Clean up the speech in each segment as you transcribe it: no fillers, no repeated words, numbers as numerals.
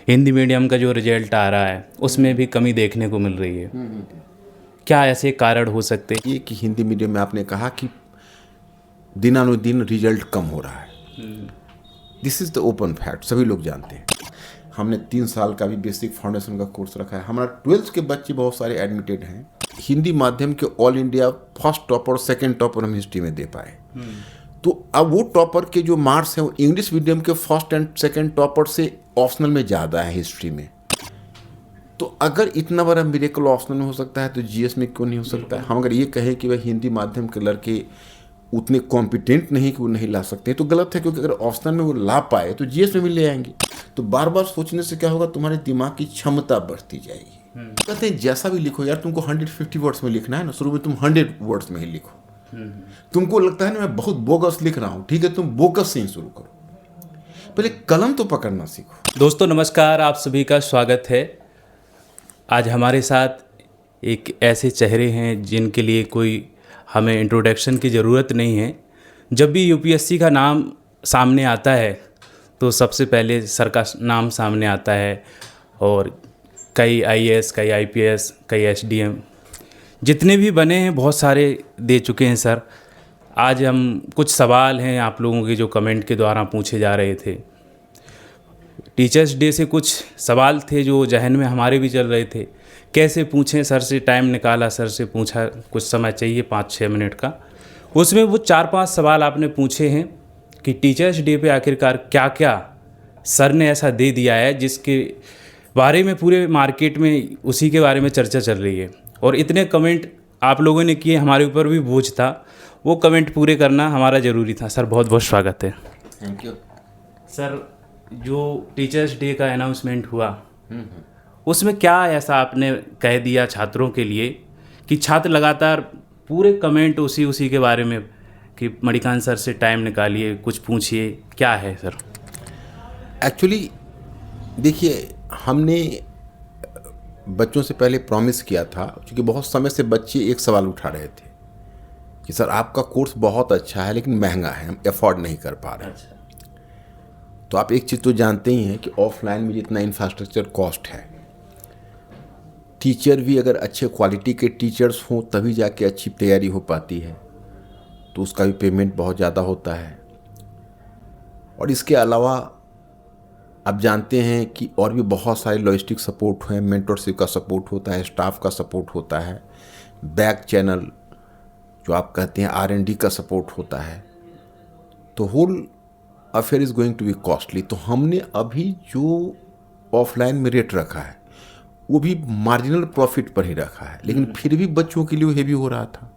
Hindi medium का जो result आ रहा है उसमें भी कमी देखने को मिल रही है। क्या ऐसे कारण हो सकते हैं? ये कि हिंदी मीडियम में आपने कहा कि दिनानुदिन रिजल्ट कम हो रहा है। This is the open fact, सभी लोग जानते हैं। हमने 3 साल का भी बेसिक फाउंडेशन का कोर्स रखा है। हमारा 12th के बच्चे बहुत सारे एडमिटेड हैं। हिंदी माध्यम के ऑल इंडिया फर्स्ट टॉपर और सेकंड टॉपर हम हिस्ट्री में दे पाए। तो अब वो टॉपर के जो मार्क्स हैं वो इंग्लिश मीडियम के फर्स्ट एंड सेकंड टॉपर से ऑप्शनल में ज़्यादा है हिस्ट्री में। तो अगर इतना बड़ा मिरेकल ऑप्शनल में हो सकता है तो जीएस में क्यों नहीं हो सकता है? हम अगर ये कहें कि भाई हिंदी माध्यम के लड़के उतने कॉम्पिटेंट नहीं कि वो नहीं ला सकते तो गलत है, क्योंकि अगर ऑप्शनल में वो ला पाए तो जीएस में भी ले आएंगे। तो बार बार सोचने से क्या होगा, तुम्हारे दिमाग की क्षमता बढ़ती जाएगी। कहते हैं जैसा भी लिखो यार, तुमको 150 वर्ड्स में लिखना है ना, शुरू में तुम 100 वर्ड्स में ही लिखो। तुमको लगता है ना मैं बहुत बोगस लिख रहा हूँ, ठीक है, तुम बोगस से ही शुरू करो, पहले कलम तो पकड़ना सीखो। दोस्तों नमस्कार, आप सभी का स्वागत है। आज हमारे साथ एक ऐसे चेहरे हैं जिनके लिए कोई हमें इंट्रोडक्शन की ज़रूरत नहीं है। जब भी यूपीएससी का नाम सामने आता है तो सबसे पहले सर का नाम सामने आता है, और कई आईएएस, कई आईपीएस, कई एसडीएम जितने भी बने हैं बहुत सारे दे चुके हैं सर। आज हम कुछ सवाल हैं आप लोगों के जो कमेंट के द्वारा पूछे जा रहे थे। टीचर्स डे से कुछ सवाल थे जो जहन में हमारे भी चल रहे थे, कैसे पूछें सर से। टाइम निकाला, सर से पूछा, कुछ समय चाहिए 5-6 मिनट का। उसमें वो 4-5 सवाल आपने पूछे हैं कि टीचर्स डे पे आखिरकार क्या क्या सर ने ऐसा दे दिया है जिसके बारे में पूरे मार्केट में उसी के बारे में चर्चा चल रही है। और इतने कमेंट आप लोगों ने किए, हमारे ऊपर भी बोझ था, वो कमेंट पूरे करना हमारा ज़रूरी था। सर बहुत बहुत स्वागत है। थैंक यू सर, जो टीचर्स डे का अनाउंसमेंट हुआ उसमें क्या ऐसा आपने कह दिया छात्रों के लिए कि छात्र लगातार पूरे कमेंट उसी के बारे में कि मणिकांत सर से टाइम निकालिए, कुछ पूछिए, क्या है सर? एक्चुअली देखिए, हमने बच्चों से पहले प्रॉमिस किया था, क्योंकि बहुत समय से बच्चे एक सवाल उठा रहे थे कि सर आपका कोर्स बहुत अच्छा है लेकिन महंगा है, हम अफोर्ड नहीं कर पा रहे। अच्छा। तो आप एक चीज़ तो जानते ही हैं कि ऑफलाइन में जितना इंफ्रास्ट्रक्चर कॉस्ट है, टीचर भी अगर अच्छे क्वालिटी के टीचर्स हों तभी जाके अच्छी तैयारी हो पाती है, तो उसका भी पेमेंट बहुत ज़्यादा होता है। और इसके अलावा आप जानते हैं कि और भी बहुत सारे लॉजिस्टिक सपोर्ट हैं, मेंटरशिप का सपोर्ट होता है, स्टाफ का सपोर्ट होता है, बैक चैनल जो आप कहते हैं R&D का सपोर्ट होता है। तो whole affair is going to be costly. तो हमने अभी जो ऑफलाइन में रेट रखा है वो भी मार्जिनल प्रॉफिट पर ही रखा है, लेकिन फिर भी बच्चों के लिए हेवी हो रहा था।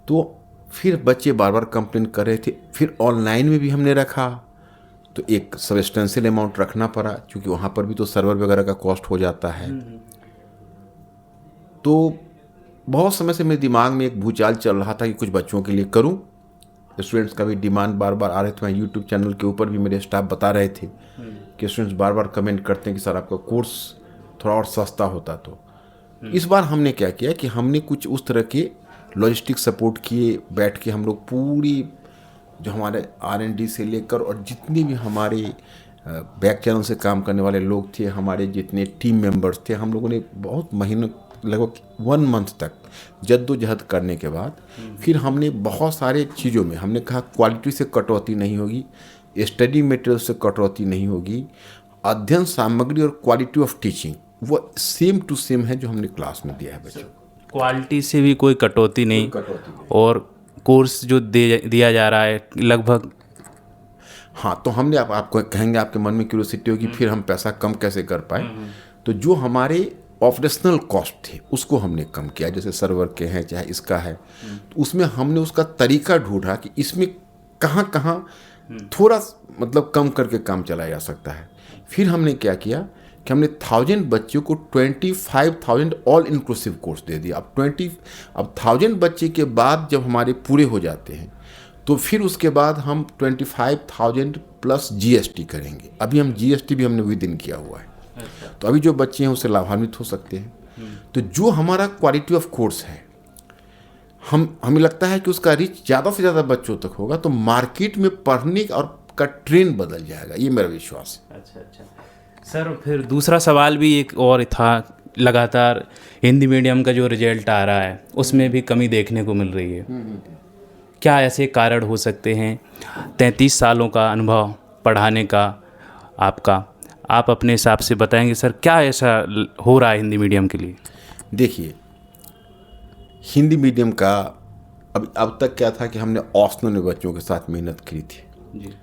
तो फिर बच्चे बार बार कंप्लेन कर रहे थे। फिर ऑनलाइन में भी हमने रखा तो एक सब्सटेंशियल अमाउंट रखना पड़ा, क्योंकि वहाँ पर भी तो सर्वर वगैरह का कॉस्ट हो जाता है। तो बहुत समय से मेरे दिमाग में एक भूचाल चल रहा था कि कुछ बच्चों के लिए करूं। स्टूडेंट्स का भी डिमांड बार बार आ रहे थे। मैं यूट्यूब चैनल के ऊपर भी मेरे स्टाफ बता रहे थे कि स्टूडेंट्स बार बार कमेंट करते हैं कि सर आपका कोर्स थोड़ा और सस्ता होता। तो इस बार हमने क्या किया कि हमने कुछ उस तरह के लॉजिस्टिक सपोर्ट किए। बैठ के हम लोग पूरी जो हमारे R&D से लेकर और जितने भी हमारे बैक चैनल से काम करने वाले लोग थे, हमारे जितने टीम मेंबर्स थे, हम लोगों ने बहुत महीनों, लगभग 1 मंथ तक जद्दोजहद करने के बाद फिर हमने बहुत सारे चीज़ों में हमने कहा क्वालिटी से कटौती नहीं होगी, स्टडी मटेरियल से कटौती नहीं होगी, अध्ययन सामग्री और क्वालिटी ऑफ टीचिंग वो सेम टू सेम है जो हमने क्लास में दिया है बच्चों को। क्वालिटी से भी कोई कटौती नहीं, और कोर्स जो दिया जा रहा है लगभग। हाँ, तो हमने आपको कहेंगे, आपके मन में क्यूरियोसिटी होगी फिर हम पैसा कम कैसे कर पाए। तो जो हमारे ऑपरेशनल कॉस्ट थे उसको हमने कम किया, जैसे सर्वर के हैं चाहे इसका है, तो उसमें हमने उसका तरीका ढूंढा कि इसमें कहाँ कहाँ थोड़ा मतलब कम करके काम चलाया जा सकता है। फिर हमने क्या किया कि हमने 1000 बच्चों को 25,000 ऑल इंक्लूसिव कोर्स दे दिया। अब 1000 बच्चे के बाद जब हमारे पूरे हो जाते हैं तो फिर उसके बाद हम 25,000 प्लस GST करेंगे। अभी हम GST भी हमने विदिन किया हुआ है। तो अभी जो बच्चे हैं उससे लाभान्वित हो सकते हैं। तो जो हमारा क्वालिटी ऑफ कोर्स है, हमें लगता है कि उसका रीच ज़्यादा से ज़्यादा बच्चों तक होगा। तो मार्केट में पढ़ने और का ट्रेंड बदल जाएगा, ये मेरा विश्वास है। अच्छा सर, फिर दूसरा सवाल भी एक और था, लगातार हिंदी मीडियम का जो रिजल्ट आ रहा है उसमें भी कमी देखने को मिल रही है। क्या ऐसे कारण हो सकते हैं? 33 सालों का अनुभव पढ़ाने का आपका, आप अपने हिसाब से बताएंगे सर, क्या ऐसा हो रहा है हिंदी मीडियम के लिए? देखिए, हिंदी मीडियम का अब तक क्या था कि हमने ऑप्शनल में बच्चों के साथ मेहनत की थी जी।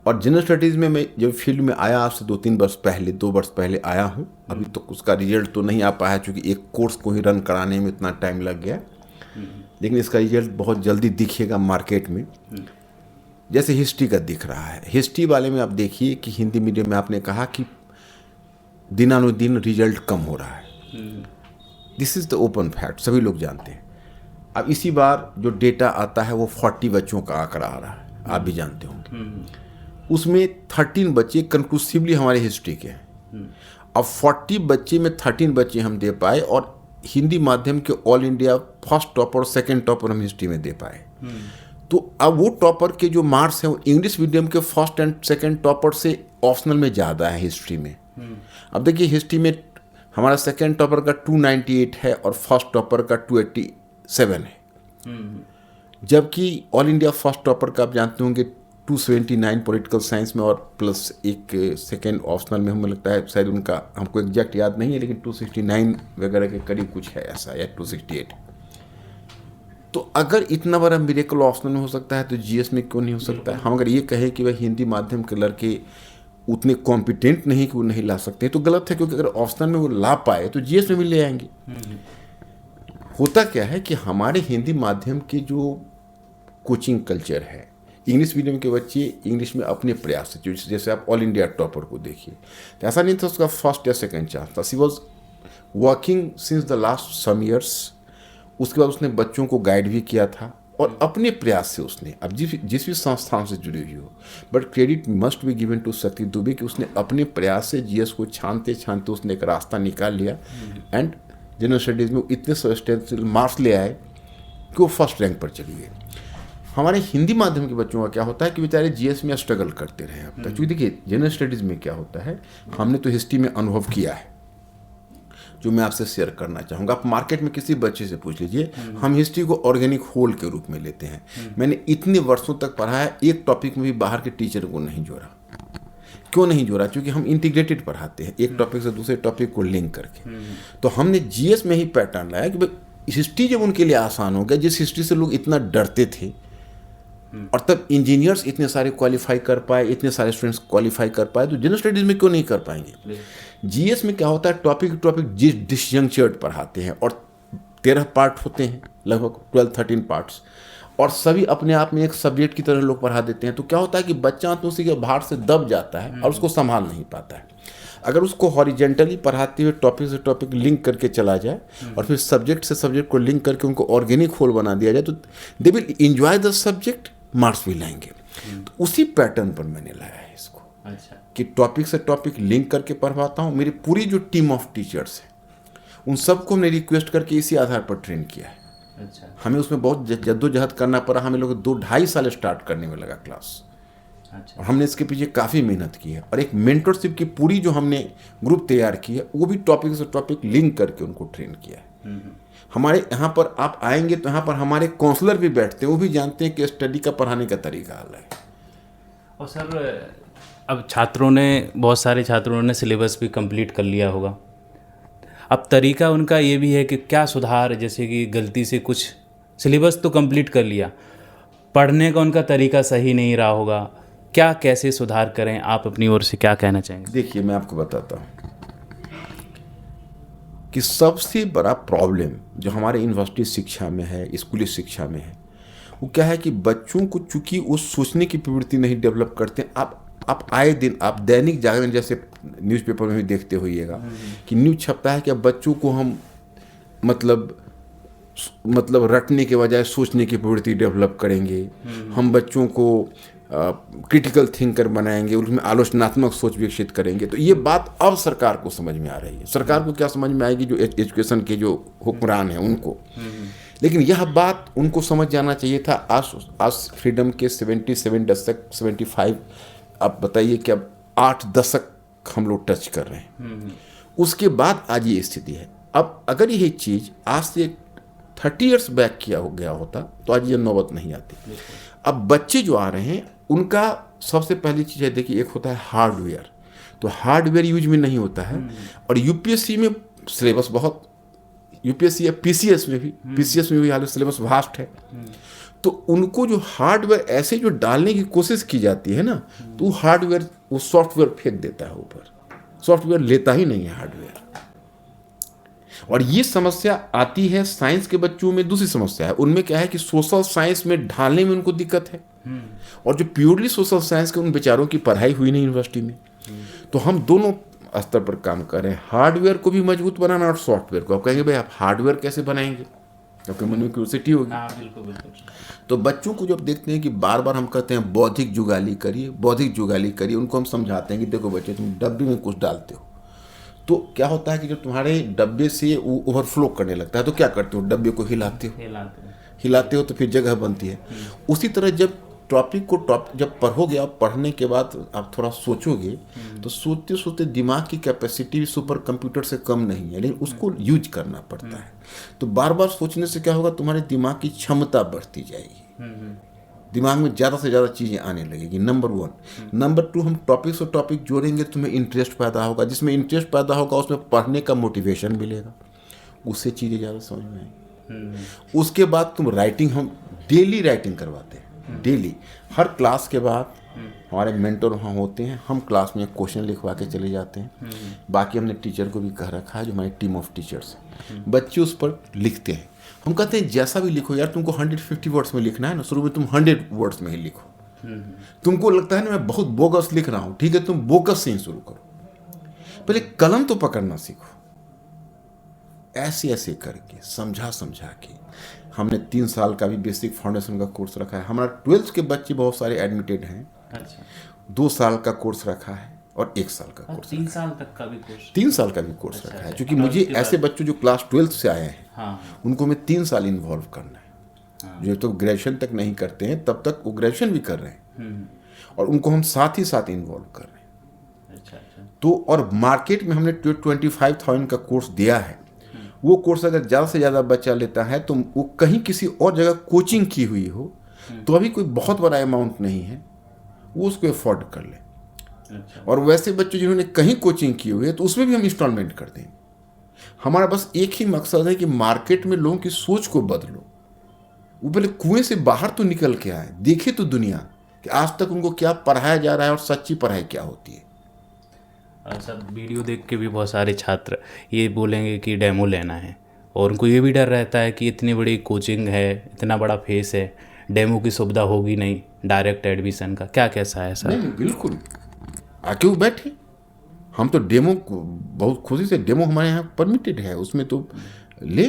और जनरल स्टडीज़ में मैं जब फील्ड में आया आपसे 2 वर्ष पहले आया हूँ। अभी तो उसका रिजल्ट तो नहीं आ पाया क्योंकि एक कोर्स को ही रन कराने में इतना टाइम लग गया, लेकिन इसका रिजल्ट बहुत जल्दी दिखेगा मार्केट में। जैसे हिस्ट्री का दिख रहा है, हिस्ट्री वाले में आप देखिए कि हिंदी मीडियम में आपने कहा कि दिनानुदिन रिजल्ट कम हो रहा है। This is the open fact, सभी लोग जानते हैं। अब इसी बार जो डेटा आता है वो 40 बच्चों का आंकड़ा आ रहा है, आप भी जानते होंगे। उसमें 13 बच्चे कंक्लूसिवली हमारे हिस्ट्री के हैं। अब 40 बच्चे में 13 बच्चे हम दे पाए और हिंदी माध्यम के ऑल इंडिया फर्स्ट टॉपर और सेकंड टॉपर हम हिस्ट्री में दे पाए। तो अब वो टॉपर के जो मार्क्स हैं वो इंग्लिश मीडियम के फर्स्ट एंड सेकंड टॉपर से ऑप्शनल में ज़्यादा है हिस्ट्री में। अब देखिए, हिस्ट्री में हमारा सेकंड टॉपर का 298 है और फर्स्ट टॉपर का 287 है, जबकि ऑल इंडिया फर्स्ट टॉपर का आप जानते होंगे 279 पॉलिटिकल साइंस में और प्लस एक सेकेंड ऑप्शनल में, हमें लगता है शायद उनका, हमको एग्जैक्ट याद नहीं है, लेकिन 269 वगैरह के करीब कुछ है ऐसा, या 268। तो अगर इतना बड़ा मिरेकल ऑप्शनल में हो सकता है तो जीएस में क्यों नहीं हो सकता है? हम अगर ये कहें कि वह हिंदी माध्यम के लड़के उतने कॉम्पिटेंट नहीं कि वो नहीं ला सकते तो गलत है, क्योंकि अगर ऑप्शनल में वो ला पाए तो जीएस में भी ले आएंगे। होता क्या है कि हमारे हिंदी माध्यम की जो कोचिंग कल्चर है, इंग्लिश मीडियम के बच्चे इंग्लिश में अपने प्रयास से, जैसे आप ऑल इंडिया टॉपर को देखिए, तो ऐसा नहीं था उसका फर्स्ट या सेकंड चांस था, she was working since the last some years. उसके बाद उसने बच्चों को गाइड भी किया था और अपने प्रयास से उसने, अब जिस भी संस्थान से जुड़ी हुई हो, but credit must be given to Shakti Dubey कि उसने अपने प्रयास से जीएस को छानते छानते उसने एक रास्ता निकाल लिया एंड जनरल स्टडीज़ में इतने सब्सटेंशियल मार्क्स ले आए कि वो फर्स्ट रैंक पर चली गए। हमारे हिंदी माध्यम के बच्चों का क्या होता है कि बेचारे जीएस में स्ट्रगल करते रहे अब तक, क्योंकि देखिए जनरल स्टडीज़ में क्या होता है, हमने तो हिस्ट्री में अनुभव किया है जो मैं आपसे शेयर करना चाहूँगा। आप मार्केट में किसी बच्चे से पूछ लीजिए, हम हिस्ट्री को ऑर्गेनिक होल के रूप में लेते हैं। मैंने इतने वर्षों तक पढ़ा है, एक टॉपिक में भी बाहर के टीचर को नहीं जोड़ा। क्यों नहीं जोड़ा? क्योंकि हम इंटीग्रेटेड पढ़ाते हैं, एक टॉपिक से दूसरे टॉपिक को लिंक करके। तो हमने जीएस में ही पैटर्न लाया कि भाई हिस्ट्री जब उनके लिए आसान हो गया, जिस हिस्ट्री से लोग इतना डरते थे, और तब इंजीनियर्स इतने सारे क्वालिफाई कर पाए, इतने सारे स्टूडेंट्स क्वालिफाई कर पाए, तो जनरल स्टडीज़ में क्यों नहीं कर पाएंगे? जीएस में क्या होता है, टॉपिक डिसजंक्चर्ड पढ़ाते हैं और 13 पार्ट होते हैं, लगभग 12-13 पार्ट्स, और सभी अपने आप में एक सब्जेक्ट की तरह लोग पढ़ा देते हैं। तो क्या होता है कि बच्चा तो उसी के भार से दब जाता है और उसको संभाल नहीं पाता है। अगर उसको हॉरिजेंटली पढ़ाते हुए टॉपिक से टॉपिक लिंक करके चला जाए और फिर सब्जेक्ट से सब्जेक्ट को लिंक करके उनको ऑर्गेनिक होल बना दिया जाए, तो they will enjoy the subject, marks भी लाएंगे। तो उसी पैटर्न पर मैंने लाया है इसको। अच्छा। कि टॉपिक से टॉपिक लिंक करके पढ़वाता हूँ। मेरी पूरी जो टीम ऑफ टीचर्स है उन सबको हमने रिक्वेस्ट करके इसी आधार पर ट्रेन किया है। अच्छा। हमें उसमें बहुत जद्दोजहद करना पड़ा। हमें लोग 2-2.5 साल स्टार्ट करने में लगा क्लास। अच्छा। और हमने इसके पीछे काफ़ी मेहनत की है और एक मेंटरशिप की पूरी जो हमने ग्रुप तैयार की है वो भी टॉपिक से टॉपिक लिंक करके उनको ट्रेन किया है। हमारे यहाँ पर आप आएंगे तो यहाँ पर हमारे काउंसलर भी बैठते हैं, वो भी जानते हैं कि स्टडी का पढ़ाने का तरीका अलग है। और सर अब बहुत सारे छात्रों ने सिलेबस भी कंप्लीट कर लिया होगा। अब तरीका उनका ये भी है कि क्या सुधार, जैसे कि गलती से कुछ सिलेबस तो कंप्लीट कर लिया, पढ़ने का उनका तरीका सही नहीं रहा होगा, क्या कैसे सुधार करें? आप अपनी ओर से क्या कहना चाहेंगे? देखिए, मैं आपको बताता हूँ कि सबसे बड़ा प्रॉब्लम जो हमारे यूनिवर्सिटी शिक्षा में है, स्कूली शिक्षा में है, वो क्या है कि बच्चों को चूंकि वो सोचने की प्रवृत्ति नहीं डेवलप करते। आप आए दिन आप दैनिक जागरण जैसे न्यूज़पेपर में भी देखते होइएगा कि न्यूज़ छपता है कि अब बच्चों को हम मतलब रटने के बजाय सोचने की प्रवृत्ति डेवलप करेंगे, हम बच्चों को क्रिटिकल थिंकर बनाएंगे, उनमें आलोचनात्मक सोच विकसित करेंगे। तो ये बात अब सरकार को समझ में आ रही है। सरकार को क्या समझ में आएगी? जो एजुकेशन के जो हुक्मरान हैं उनको, लेकिन यह बात उनको समझ जाना चाहिए था। आज फ्रीडम के 77 दशक 75, आप बताइए कि अब 8 दशक हम लोग टच कर रहे हैं। उसके बाद आज ये स्थिति है। अब अगर यही चीज़ आज से 30 इयर्स बैक किया हो गया होता तो आज ये नौबत नहीं आती। अब बच्चे जो आ रहे हैं उनका सबसे पहली चीज़ है, देखिए, एक होता है हार्डवेयर, तो हार्डवेयर यूज में नहीं होता है। और यूपीएससी में सिलेबस बहुत, यूपीएससी या पीसीएस में भी हाल सिलेबस वास्ट है। तो उनको जो हार्डवेयर ऐसे जो डालने की कोशिश की जाती है ना, तो वो हार्डवेयर वो सॉफ्टवेयर फेंक देता है ऊपर, सॉफ्टवेयर लेता ही नहीं है हार्डवेयर। और ये समस्या आती है साइंस के बच्चों में। दूसरी समस्या है उनमें क्या है कि सोशल साइंस में ढालने में उनको दिक्कत है, और जो प्योरली सोशल साइंस के उन बेचारों की पढ़ाई हुई नहीं यूनिवर्सिटी में। तो हम दोनों स्तर पर काम कर रहे हैं, हार्डवेयर को भी मजबूत बनाना और सॉफ्टवेयर को। आप कहेंगे भाई आप हार्डवेयर कैसे बनाएंगे, क्योंकि मन में क्यूरियोसिटी होगी। बिल्कुल। तो बच्चों को जब देखते हैं कि बार बार हम कहते हैं बौद्धिक जुगाली करिए, उनको हम समझाते हैं कि देखो बच्चे, तुम डब्बे में कुछ डालते हो तो क्या होता है कि जब तुम्हारे डब्बे से वो ओवरफ्लो करने लगता है तो क्या करते हो, डब्बे को हिलाते हो तो फिर जगह बनती है। उसी तरह जब जब पढ़ोगे, आप पढ़ने के बाद आप थोड़ा सोचोगे तो सोचते सोचते दिमाग की कैपेसिटी सुपर कंप्यूटर से कम नहीं है, लेकिन उसको यूज करना पड़ता है। तो बार बार सोचने से क्या होगा, तुम्हारे दिमाग की क्षमता बढ़ती जाएगी, दिमाग में ज़्यादा से ज़्यादा चीज़ें आने लगेगी, नंबर 1। नंबर 2, हम टॉपिक से टॉपिक जोड़ेंगे, तुम्हें इंटरेस्ट पैदा होगा, जिसमें इंटरेस्ट पैदा होगा उसमें पढ़ने का मोटिवेशन मिलेगा, उससे चीज़ें ज़्यादा समझ में आएंगी। उसके बाद तुम राइटिंग, हम डेली राइटिंग करवाते हैं, डेली हर क्लास के बाद हमारे मेंटर वहाँ होते हैं, हम क्लास में क्वेश्चन लिखवा के चले जाते हैं। बाकी हमने टीचर को भी कह रखा है, जो हमारी टीम ऑफ टीचर्स है, बच्चे उस पर लिखते हैं। हम कहते हैं जैसा भी लिखो यार, तुमको 150 वर्ड्स में लिखना है ना, शुरू में तुम 100 वर्ड्स में ही लिखो। तुमको लगता है ना मैं बहुत बोगस लिख रहा हूँ, ठीक है, तुम बोगस से ही शुरू करो, पहले कलम तो पकड़ना सीखो। ऐसे ऐसे करके समझा के हमने 3 साल का भी बेसिक फाउंडेशन का कोर्स रखा है। हमारा 12th के बच्चे बहुत सारे एडमिटेड हैं। अच्छा। 2 साल का कोर्स रखा है और 1 साल का कोर्स, 3 साल तक का भी कोर्स, 3 साल का भी कोर्स रखा है। क्योंकि मुझे ऐसे बच्चों जो क्लास 12th से आए हैं, उनको मैं 3 साल इन्वॉल्व करना है। जो तो ग्रेजुएशन तक नहीं करते हैं तब तक वो ग्रेजुएशन भी कर रहे हैं, और उनको हम साथ ही साथ इन्वॉल्व कर रहे हैं। अच्छा। तो और मार्केट में हमने 25,000 का कोर्स दिया है। वो कोर्स अगर ज़्यादा से ज़्यादा बच्चा लेता है तो वो कहीं किसी और जगह कोचिंग की हुई हो तो अभी कोई बहुत बड़ा अमाउंट नहीं है, वो उसको अफोर्ड कर ले। अच्छा। और वैसे बच्चे जिन्होंने कहीं कोचिंग की हुई है तो उसमें भी हम इंस्टॉलमेंट कर देंगे। हमारा बस एक ही मकसद है कि मार्केट में लोगों की सोच को बदलो। वो पहले कुएं से बाहर तो निकल के आए, देखे तो दुनिया कि आज तक उनको क्या पढ़ाया जा रहा है और सच्ची पढ़ाई क्या होती है। सर, वीडियो देख के भी बहुत सारे छात्र ये बोलेंगे कि डेमो लेना है, और उनको ये भी डर रहता है कि इतनी बड़ी कोचिंग है, इतना बड़ा फेस है, डेमो की सुविधा होगी नहीं, डायरेक्ट एडमिशन का क्या कैसा है सर? नहीं, बिल्कुल आके वो बैठे, हम तो डेमो को बहुत खुशी से, डेमो हमारे यहाँ परमिटेड है, उसमें तो ले,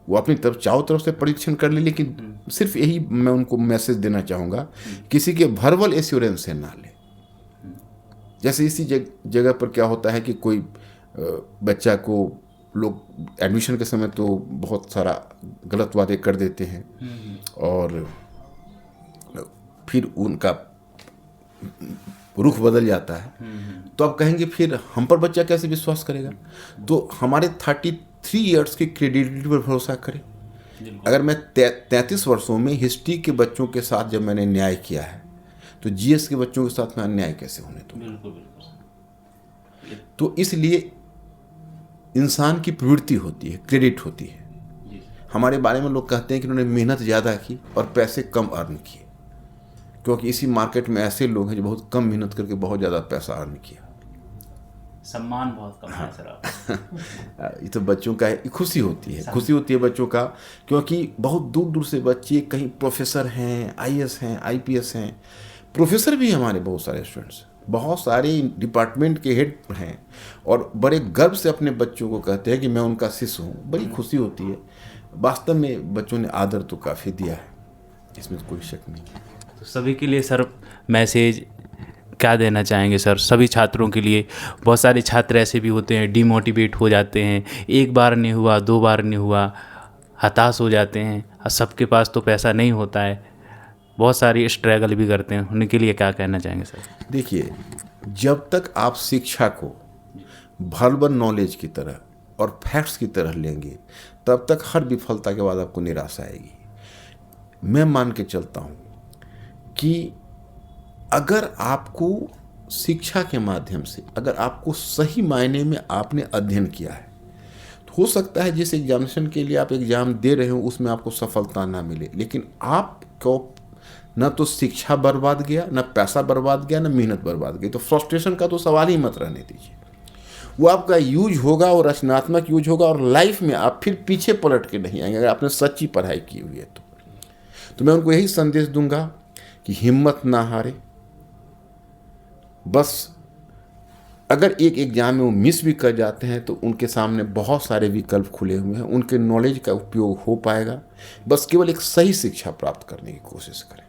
वो अपनी तरफ चारों तरफ से परीक्षण कर ले। लेकिन सिर्फ यही मैं उनको मैसेज देना चाहूँगा, किसी के वर्बल एश्योरेंस से ना ले। जैसे इसी जगह पर क्या होता है कि कोई बच्चा को लोग एडमिशन के समय तो बहुत सारा गलत वादे कर देते हैं, और फिर उनका रुख बदल जाता है। तो आप कहेंगे फिर हम पर बच्चा कैसे विश्वास करेगा? तो हमारे 33 इयर्स की क्रेडिबिलिटी पर भरोसा करें। अगर मैं 33 वर्षों में हिस्ट्री के बच्चों के साथ जब मैंने न्याय किया है, तो जीएस के बच्चों के साथ में अन्याय कैसे होने दूंगा? बिल्कुल। तो इसलिए इंसान की प्रवृत्ति होती है, क्रेडिट होती है। हमारे बारे में लोग कहते हैं कि उन्होंने मेहनत ज़्यादा की और पैसे कम अर्न किए, क्योंकि इसी मार्केट में ऐसे लोग हैं जो बहुत कम मेहनत करके बहुत ज़्यादा पैसा अर्न किया। सम्मान बहुत कम है सर आप। ये तो बच्चों का खुशी होती है, खुशी होती है बच्चों का, क्योंकि बहुत दूर दूर से बच्चे कहीं प्रोफेसर हैं, आईएएस हैं, आईपीएस हैं, प्रोफेसर भी हमारे बहुत सारे स्टूडेंट्स, बहुत सारे डिपार्टमेंट के हेड हैं, और बड़े गर्व से अपने बच्चों को कहते हैं कि मैं उनका शिष्य हूँ। बड़ी खुशी होती है। वास्तव में बच्चों ने आदर तो काफ़ी दिया है, इसमें कोई शक नहीं। तो सभी के लिए सर मैसेज क्या देना चाहेंगे सर, सभी छात्रों के लिए? बहुत सारे छात्र ऐसे भी होते हैं डिमोटिवेट हो जाते हैं, एक बार नहीं हुआ, 2 बार नहीं हुआ, हताश हो जाते हैं, और सबके पास तो पैसा नहीं होता है, बहुत सारी स्ट्रगल भी करते हैं, उनके लिए क्या कहना चाहेंगे सर? देखिए, जब तक आप शिक्षा को वर्बल नॉलेज की तरह और फैक्ट्स की तरह लेंगे, तब तक हर विफलता के बाद आपको निराशा आएगी। मैं मान के चलता हूँ कि अगर आपको शिक्षा के माध्यम से, अगर आपको सही मायने में आपने अध्ययन किया है, तो हो सकता है जिस एग्जामिनेशन के लिए आप एग्ज़ाम दे रहे हो उसमें आपको सफलता ना मिले, लेकिन आपको ना तो शिक्षा बर्बाद गया, ना पैसा बर्बाद गया, ना मेहनत बर्बाद गई। तो फ्रस्ट्रेशन का तो सवाल ही मत रहने दीजिए। वो आपका यूज होगा और रचनात्मक यूज होगा, और लाइफ में आप फिर पीछे पलट के नहीं आएंगे अगर आपने सच्ची पढ़ाई की हुई है तो मैं उनको यही संदेश दूंगा कि हिम्मत ना हारे। बस अगर एक एग्जाम में वो मिस भी कर जाते हैं तो उनके सामने बहुत सारे विकल्प खुले हुए हैं, उनके नॉलेज का उपयोग हो पाएगा। बस केवल एक सही शिक्षा प्राप्त करने की कोशिश करें।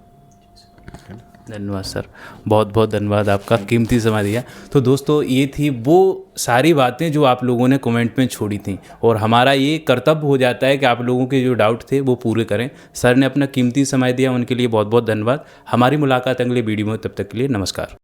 धन्यवाद सर, बहुत बहुत धन्यवाद, आपका कीमती समय दिया। तो दोस्तों, ये थी वो सारी बातें जो आप लोगों ने कमेंट में छोड़ी थी, और हमारा ये कर्तव्य हो जाता है कि आप लोगों के जो डाउट थे वो पूरे करें। सर ने अपना कीमती समय दिया, उनके लिए बहुत बहुत धन्यवाद। हमारी मुलाकात अगले वीडियो में, तब तक के लिए नमस्कार।